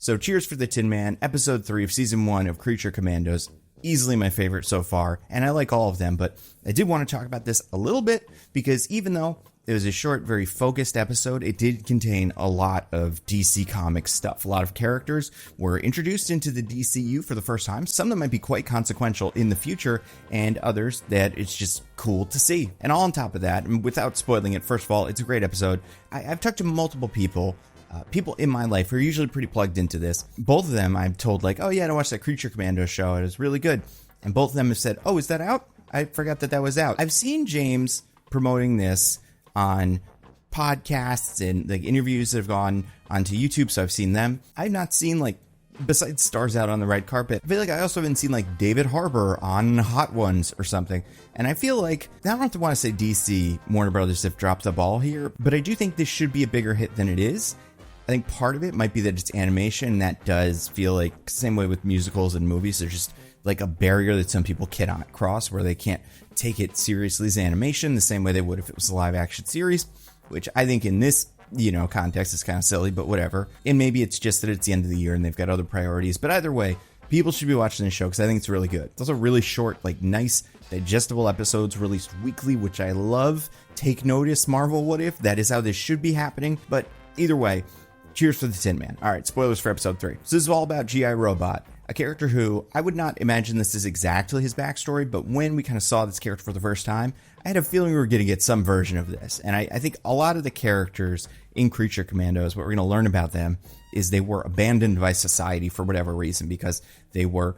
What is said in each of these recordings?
So cheers for the Tin Man, episode 3 of season 1 of Creature Commandos. Easily my favorite so far, and I like all of them, but I did want to talk about this a little bit because even though it was a short, very focused episode, it did contain a lot of DC Comics stuff. A lot of characters were introduced into the DCU for the first time. Some that might be quite consequential in the future, and others that it's just cool to see. And all on top of that, and without spoiling it, first of all, it's a great episode. I've talked to multiple people. People in my life who are usually pretty plugged into this. Both of them I've told like, oh yeah, I watched that Creature Commandos show. It was really good. And both of them have said, oh, is that out? I forgot that was out. I've seen James promoting this on podcasts and like interviews that have gone onto YouTube. So I've seen them. I've not seen like, besides stars out on the red carpet, I feel like I also haven't seen like David Harbour on Hot Ones or something. And I feel like, I don't have to want to say DC, Warner Brothers have dropped the ball here, but I do think this should be a bigger hit than it is. I think part of it might be that it's animation, and that does feel like, same way with musicals and movies, there's just like a barrier that some people cannot cross where they can't take it seriously as animation the same way they would if it was a live action series, which I think in this, context is kind of silly, but whatever. And maybe it's just that it's the end of the year and they've got other priorities, but either way, people should be watching this show because I think it's really good. It's also really short, like nice, digestible episodes released weekly, which I love. Take notice, Marvel What If, that is how this should be happening, but either way, cheers for the Tin Man. All right, spoilers for episode 3. So this is all about G.I. Robot, a character who I would not imagine this is exactly his backstory, but when we kind of saw this character for the first time, I had a feeling we were going to get some version of this. And I think a lot of the characters in Creature Commandos, what we're going to learn about them is they were abandoned by society for whatever reason, because they were,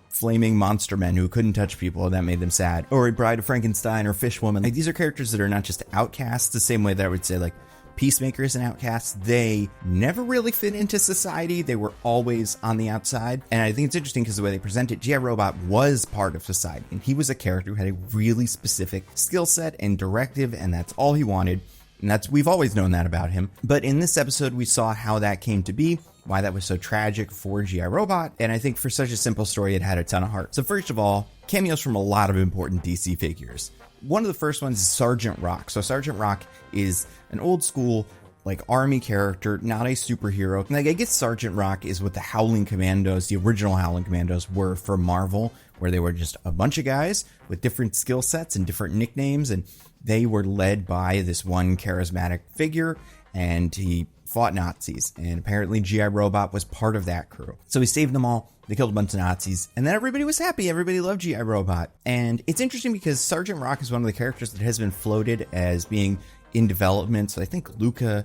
flaming monster men who couldn't touch people, and that made them sad. Or a Bride of Frankenstein or Fish Woman. Like, these are characters that are not just outcasts the same way that I would say, like, peacemakers and outcasts. They never really fit into society. They were always on the outside. And I think it's interesting because the way they present it, G.I. Robot was part of society. And he was a character who had a really specific skill set and directive, and that's all he wanted. And we've always known that about him. But in this episode, we saw how that came to be, why that was so tragic for G.I. Robot. And I think for such a simple story, it had a ton of heart. So first of all, cameos from a lot of important DC figures. One of the first ones is Sergeant Rock. So Sergeant Rock is an old school, like, army character, not a superhero. Like, I guess Sergeant Rock is what the Howling Commandos, the original Howling Commandos, were for Marvel, where they were just a bunch of guys with different skill sets and different nicknames, and they were led by this one charismatic figure, and he fought Nazis, and apparently G.I. Robot was part of that crew. So he saved them all. They killed a bunch of Nazis, and then everybody was happy. Everybody loved G.I. Robot. And it's interesting because Sergeant Rock is one of the characters that has been floated as being in development. So I think Luca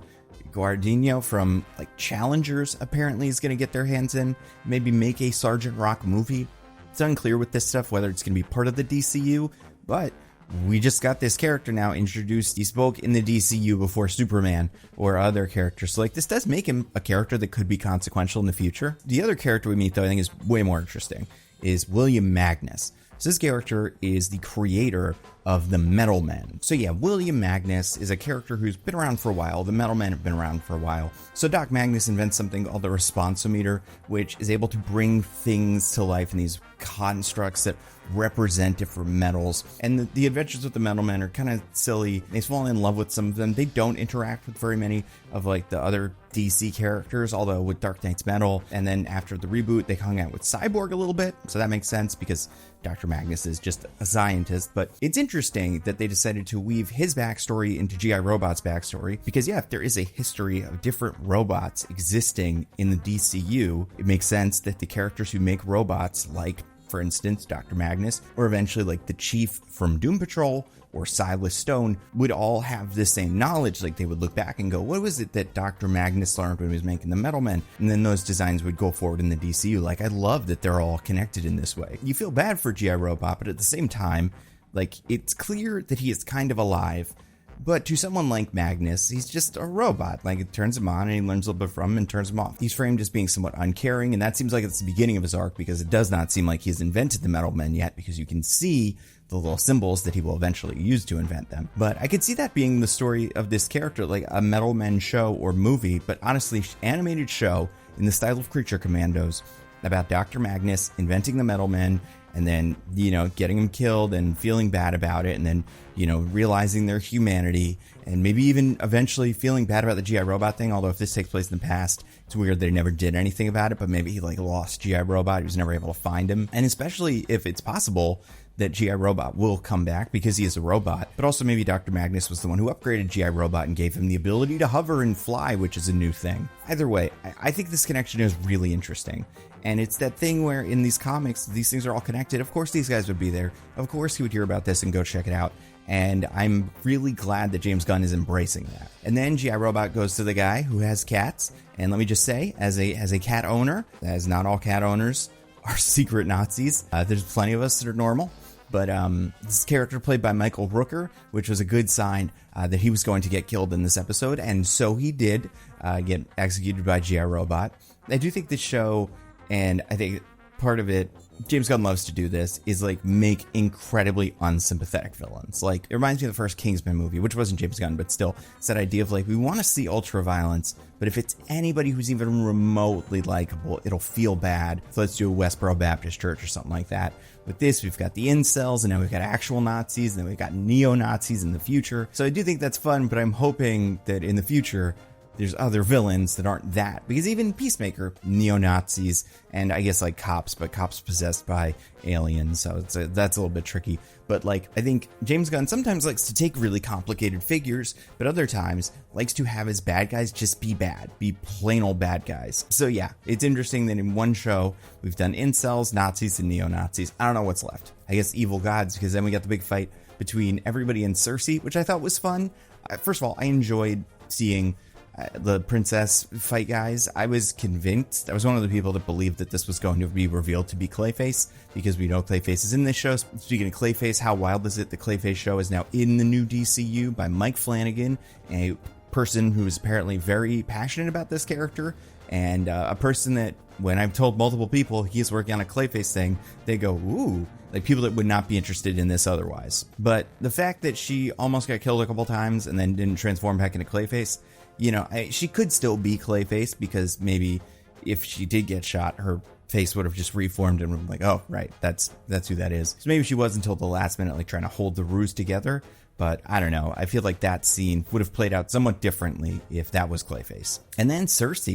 Guadagnino from like Challengers apparently is going to get their hands in, maybe make a Sergeant Rock movie. It's unclear with this stuff whether it's going to be part of the DCU, but we just got this character now introduced. He spoke in the DCU before Superman or other characters. So like, this does make him a character that could be consequential in the future. The other character we meet, though, I think is way more interesting, is William Magnus. So this character is the creator of the Metal Men. So yeah, William Magnus is a character who's been around for a while. The Metal Men have been around for a while. So Doc Magnus invents something called the responsometer, which is able to bring things to life in these constructs that represent different metals. And the adventures with the Metal Men are kind of silly. They fall in love with some of them. They don't interact with very many of like the other DC characters, although with Dark Knight's Metal, and then after the reboot, they hung out with Cyborg a little bit. So that makes sense because Dr. Magnus is just a scientist. But it's interesting that they decided to weave his backstory into G.I. Robot's backstory, because yeah, if there is a history of different robots existing in the DCU, it makes sense that the characters who make robots, like for instance, Dr. Magnus, or eventually like the Chief from Doom Patrol or Silas Stone, would all have the same knowledge. Like, they would look back and go, what was it that Dr. Magnus learned when he was making the Metal Men? And then those designs would go forward in the DCU. Like, I love that they're all connected in this way. You feel bad for G.I. Robot, but at the same time, like, it's clear that he is kind of alive. But to someone like Magnus, he's just a robot. Like, it turns him on and he learns a little bit from him and turns him off. He's framed as being somewhat uncaring, and that seems like it's the beginning of his arc, because it does not seem like he's invented the Metal Men yet, because you can see the little symbols that he will eventually use to invent them. But I could see that being the story of this character, like a Metal Men show or movie, but honestly, animated show in the style of Creature Commandos about Dr. Magnus inventing the Metal Men, and then, getting them killed and feeling bad about it, and then, realizing their humanity, and maybe even eventually feeling bad about the G.I. Robot thing, although if this takes place in the past, It's weird they never did anything about it, but maybe he like lost G.I. Robot. He was never able to find him. And especially if it's possible that G.I. Robot will come back because he is a robot, but also maybe Dr. Magnus was the one who upgraded G.I. Robot and gave him the ability to hover and fly, which is a new thing. Either way, I think this connection is really interesting. And it's that thing where in these comics, these things are all connected. Of course, these guys would be there. Of course, he would hear about this and go check it out. And I'm really glad that James Gunn is embracing that. And then G.I. Robot goes to the guy who has cats. And let me just say, as a cat owner, as not all cat owners are secret Nazis. There's plenty of us that are normal. But this character played by Michael Rooker, which was a good sign that he was going to get killed in this episode. And so he did get executed by G.I. Robot. I do think this show, and I think part of it, James Gunn loves to do this, is like make incredibly unsympathetic villains. Like, it reminds me of the first Kingsman movie, which wasn't James Gunn, but still, it's that idea of like, we want to see ultra violence, but if it's anybody who's even remotely likable, it'll feel bad. So let's do a Westboro Baptist Church or something like that. With this, we've got the incels, and now we've got actual Nazis, and then we've got neo-Nazis in the future. So I do think that's fun, but I'm hoping that in the future, there's other villains that aren't that. Because even Peacemaker, neo-Nazis, and I guess like cops, but cops possessed by aliens, so that's a little bit tricky. But like, I think James Gunn sometimes likes to take really complicated figures, but other times likes to have his bad guys just be bad, be plain old bad guys. So yeah, it's interesting that in one show, we've done incels, Nazis, and neo-Nazis. I don't know what's left. I guess evil gods, because then we got the big fight between everybody and Circe, which I thought was fun. First of all, I enjoyed seeing the princess fight guys. I was convinced, I was one of the people that believed that this was going to be revealed to be Clayface, because we know Clayface is in this show. Speaking of Clayface, how wild is it? The Clayface show is now in the new DCU by Mike Flanagan, a person who is apparently very passionate about this character, and a person that, when I've told multiple people he's working on a Clayface thing, they go, ooh, like people that would not be interested in this otherwise. But the fact that she almost got killed a couple times and then didn't transform back into Clayface, you know, she could still be Clayface, because maybe if she did get shot, her face would have just reformed and been like, oh, right, that's who that is. So maybe she was until the last minute, like trying to hold the ruse together. But I don't know. I feel like that scene would have played out somewhat differently if that was Clayface. And then Circe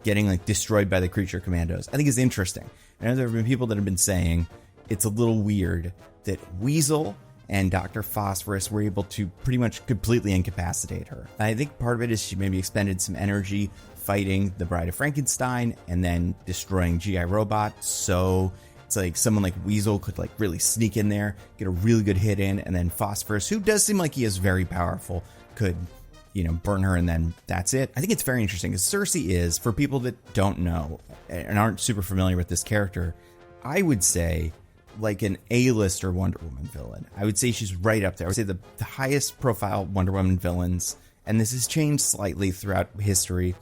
getting like destroyed by the Creature Commandos, I think is interesting. I know there have been people that have been saying it's a little weird that Weasel and Dr. Phosphorus were able to pretty much completely incapacitate her. I think part of it is she maybe expended some energy fighting the Bride of Frankenstein and then destroying G.I. Robot. So it's like someone like Weasel could like really sneak in there, get a really good hit in, and then Phosphorus, who does seem like he is very powerful, could, you know, burn her, and then that's it. I think it's very interesting because Circe is, for people that don't know and aren't super familiar with this character, I would say like an A-lister Wonder Woman villain. I would say she's right up there. I would say the highest profile Wonder Woman villains, and this has changed slightly throughout history,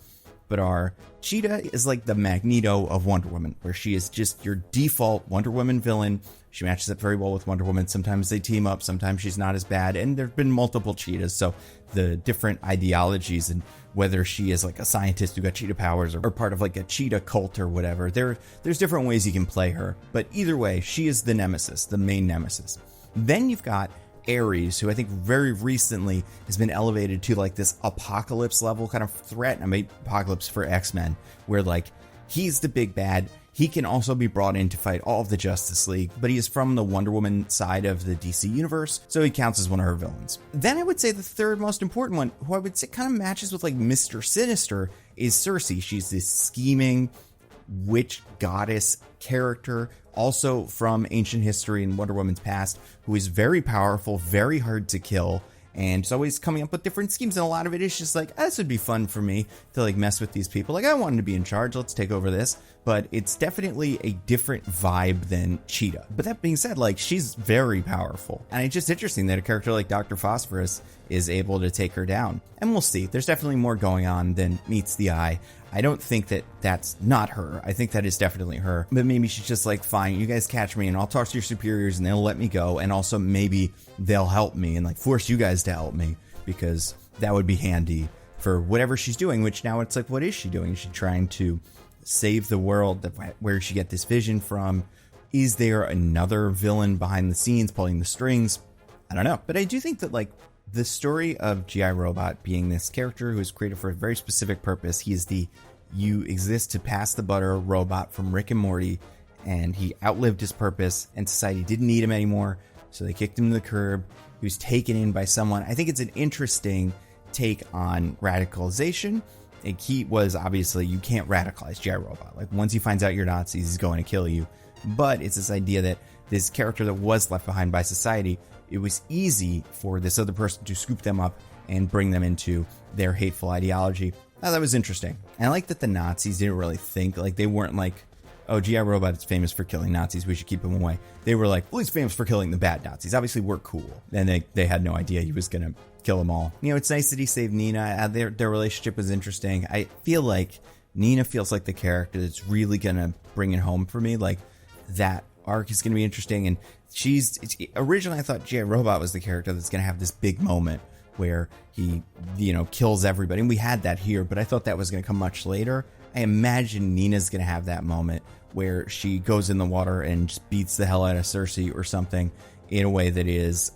but Cheetah is like the Magneto of Wonder Woman, where she is just your default Wonder Woman villain. She matches up very well with Wonder Woman. Sometimes they team up, sometimes she's not as bad, and there have been multiple Cheetahs, so the different ideologies and whether she is like a scientist who got cheetah powers or part of like a cheetah cult or whatever, there's different ways you can play her, but either way, she is the nemesis, the main nemesis. Then you've got Ares, who I think very recently has been elevated to like this apocalypse level kind of threat. I mean, apocalypse for X-Men, where like he's the big bad. He can also be brought in to fight all of the Justice League, but he is from the Wonder Woman side of the DC universe, so he counts as one of her villains. Then I would say the third most important one, who I would say kind of matches with like Mr. Sinister, is Circe. She's this scheming witch goddess character, also from ancient history and Wonder Woman's past, who is very powerful, very hard to kill, and is always coming up with different schemes. And a lot of it is just like, this would be fun for me to like mess with these people. Like, I wanted to be in charge. Let's take over this. But it's definitely a different vibe than Cheetah. But that being said, like, she's very powerful. And it's just interesting that a character like Dr. Phosphorus is able to take her down. And we'll see. There's definitely more going on than meets the eye. I don't think that that's not her. I think that is definitely her. But maybe she's just like, fine, you guys catch me and I'll talk to your superiors and they'll let me go. And also maybe they'll help me and like force you guys to help me, because that would be handy for whatever she's doing, which now it's like, what is she doing? Is she trying to save the world? Where did she get this vision from? Is there another villain behind the scenes pulling the strings? I don't know. But I do think that like the story of G.I. Robot being this character who is created for a very specific purpose. He is the you exist to pass the butter robot from Rick and Morty, and he outlived his purpose, and society didn't need him anymore, so they kicked him to the curb. He was taken in by someone. I think it's an interesting take on radicalization. And key was, obviously, you can't radicalize G.I. Robot. Like, once he finds out you're Nazis, he's going to kill you. But it's this idea that this character that was left behind by society, it was easy for this other person to scoop them up and bring them into their hateful ideology. Now, that was interesting. And I like that the Nazis didn't really think, like, they weren't like, oh, G.I. Robot is famous for killing Nazis, we should keep him away. They were like, well, he's famous for killing the bad Nazis. Obviously, we're cool. And they had no idea he was going to kill them all. You know, it's nice that he saved Nina. Their relationship was interesting. I feel like Nina feels like the character that's really going to bring it home for me. Like, that arc is going to be interesting. And originally I thought G.I. Robot was the character that's going to have this big moment where he, you know, kills everybody. And we had that here, but I thought that was going to come much later. I imagine Nina's going to have that moment where she goes in the water and just beats the hell out of Circe or something in a way that is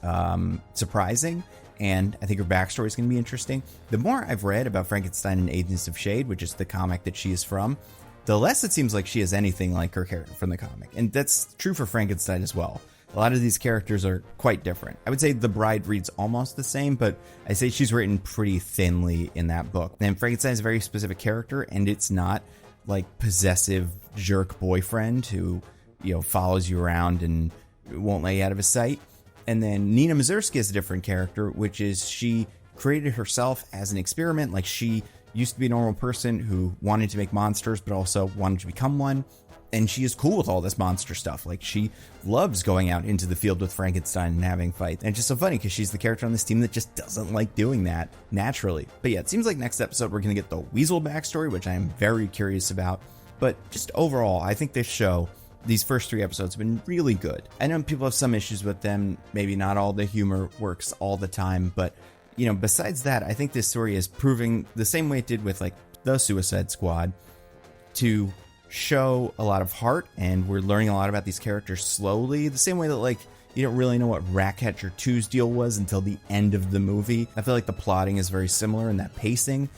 surprising. And I think her backstory is going to be interesting. The more I've read about Frankenstein and Agents of Shade, which is the comic that she is from, the less it seems like she is anything like her character from the comic. And that's true for Frankenstein as well. A lot of these characters are quite different. I would say The Bride reads almost the same, but I say she's written pretty thinly in that book. And Frankenstein is a very specific character, and it's not like possessive jerk boyfriend who, you know, follows you around and won't let you out of his sight. And then Nina Mazursky is a different character, which is she created herself as an experiment. Like, she used to be a normal person who wanted to make monsters, but also wanted to become one. And she is cool with all this monster stuff. Like, she loves going out into the field with Frankenstein and having fights. And it's just so funny because she's the character on this team that just doesn't like doing that naturally. But yeah, it seems like next episode we're going to get the Weasel backstory, which I am very curious about. But just overall, I think this show, these first 3 episodes have been really good. I know people have some issues with them. Maybe not all the humor works all the time. But, you know, besides that, I think this story is proving the same way it did with, like, the Suicide Squad to show a lot of heart, and we're learning a lot about these characters slowly, the same way that, like, you don't really know what Ratcatcher 2's deal was until the end of the movie. I feel like the plotting is very similar, and that pacing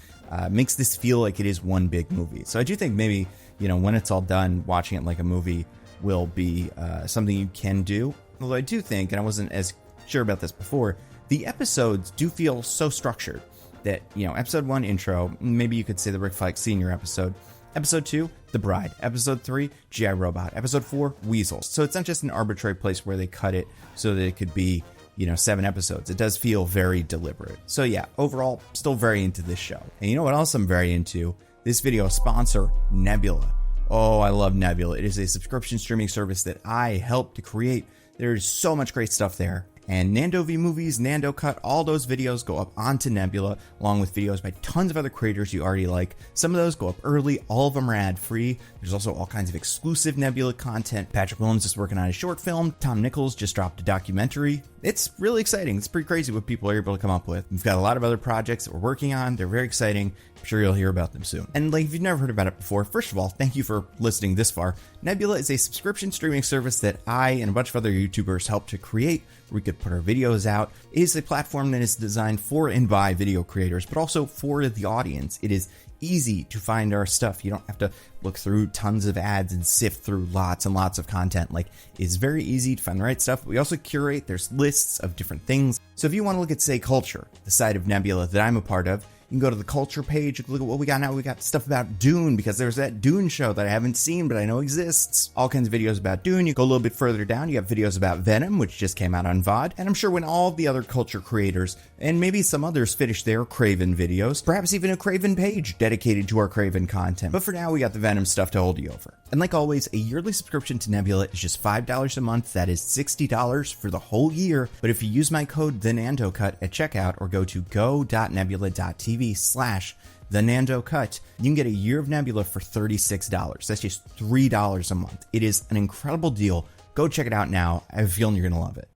makes this feel like it is one big movie. So I do think maybe, you know, when it's all done, watching it like a movie will be something you can do. Although I do think, and I wasn't as sure about this before, the episodes do feel so structured that, you know, episode 1 intro, maybe you could say the Rick Flag Sr. episode. Episode 2, The Bride. Episode 3, G.I. Robot. Episode 4, Weasel. So it's not just an arbitrary place where they cut it so that it could be, you know, 7 episodes. It does feel very deliberate. So yeah, overall, still very into this show. And you know what else I'm very into? This video sponsor, Nebula. Oh, I love Nebula. It is a subscription streaming service that I helped to create. There's so much great stuff there. And Nando V Movies, Nando Cut, all those videos go up onto Nebula, along with videos by tons of other creators you already like. Some of those go up early, all of them are ad-free. There's also all kinds of exclusive Nebula content. Patrick Williams is working on a short film. Tom Nichols just dropped a documentary. It's really exciting. It's pretty crazy what people are able to come up with. We've got a lot of other projects that we're working on. They're very exciting. I'm sure you'll hear about them soon. And like, if you've never heard about it before, first of all, thank you for listening this far. Nebula is a subscription streaming service that I and a bunch of other YouTubers helped to create. We could put our videos out. It is a platform that is designed for and by video creators, but also for the audience. It is easy to find our stuff. You don't have to look through tons of ads and sift through lots and lots of content. Like, it's very easy to find the right stuff. We also curate. There's lists of different things. So if you want to look at, say, culture, the side of Nebula that I'm a part of, you can go to the culture page, look at what we got now. We got stuff about Dune, because there's that Dune show that I haven't seen, but I know exists. All kinds of videos about Dune. You go a little bit further down, you have videos about Venom, which just came out on VOD. And I'm sure when all the other culture creators, and maybe some others, finish their Craven videos, perhaps even a Craven page dedicated to our Craven content. But for now, we got the Venom stuff to hold you over. And like always, a yearly subscription to Nebula is just $5 a month. That is $60 for the whole year. But if you use my code TheNandoCut at checkout, or go to go.nebula.tv/TheNandoCut, you can get a year of Nebula for $36. That's just $3 a month. It is an incredible deal. Go check it out now. I have a feeling you're going to love it.